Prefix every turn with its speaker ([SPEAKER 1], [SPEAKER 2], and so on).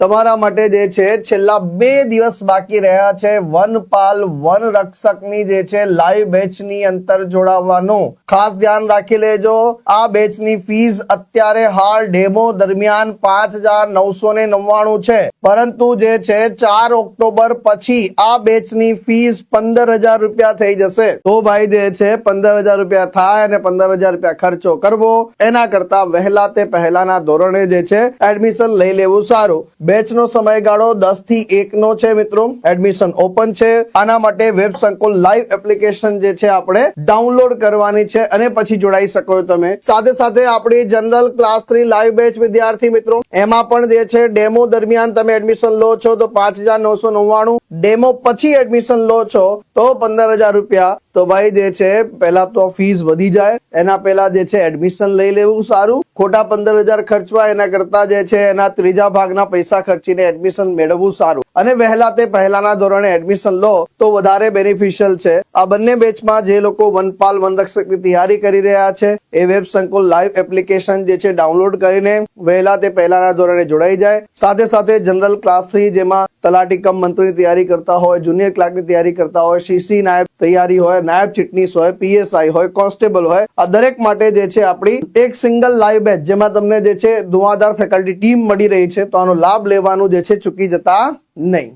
[SPEAKER 1] તમારા માટે જે છે છેલ્લા 2 દિવસ બાકી રહ્યા છે વનપાલ વન રક્ષકની જે છે લાઈવ બેચની અંતર જોડાવવાનું ખાસ ધ્યાન રાખી લેજો। આ બેચની ફીસ અત્યારે હાલ ડેમો દરમિયાન 5,999 છે, પરંતુ જે છે 4 ઓક્ટોબર પછી આ બેચની ફીસ 15,000 રૂપિયા થઈ જશે। તો ભાઈ જે છે 15,000 રૂપિયા થાય અને 15,000 રૂપિયા ખર્ચો કરવો એના કરતા વહેલા તે પહેલાના ધોરણે જે છે એડમિશન લઈ લેવું સારું। બેચનો સમયગાળો 10 થી 1 નો છે મિત્રો। એડમિશન ઓપન છે। આના માટે વેબ સંકુલ લાઈવ એપ્લિકેશન જે છે આપણે ડાઉનલોડ કરવાની છે અને પછી જોડાઈ શકો તમે। સાથે સાથે આપણી જનરલ ક્લાસ 3 લાઈવ બેચ વિદ્યાર્થી મિત્રો એમાં પણ જે છે ડેમો દરમિયાન તમે એડમિશન લો છો તો 5,999, ડેમો પછી એડમિશન લો છો તો 15,000 રૂપિયા। તો ભાઈ જે છે પહેલા તો ફીસ વધી જાય એના પહેલા જે છે એડમિશન લઈ લેવું સારું। ખોટા 15,000 ખર્ચવા એના કરતા જે છે એના ત્રીજા ભાગના પૈસા ખર્ચીને એડમિશન મેળવવું સારું અને વહેલા તે પહેલાના ધોરણે એડમિશન લો તો વધારે બેનિફિશિયલ છે। આ બંને બેચમાં જે લોકો વનપાલ વનરક્ષકની તૈયારી કરી રહ્યા છે એ વેબ સંકુલ લાઈવ એપ્લિકેશન જે છે ડાઉનલોડ કરીને વહેલા તે પહેલાના ધોરણે જોડાઈ જાય। સાથે સાથે જનરલ ક્લાસ 3 જેમાં તલાટી કમ મંત્રીની તૈયારી કરતા હોય, જુનિયર ક્લાર્કની તૈયારી કરતા હોય, સીસી નાયબ તૈયારી હોય, નાયબ ચીટનીસ હોય, પીએસઆઈ હોય, કોન્સ્ટેબલ હોય, આ દરેક માટે જે છે આપણી એક સિંગલ લાઈવ બેચ જેમાં તમને જે છે ધુઆધાર ફેકલ્ટી ટીમ મળી રહી છે, તો આનો લાભ લેવાનું જે છે ચૂકી જતા નહીં।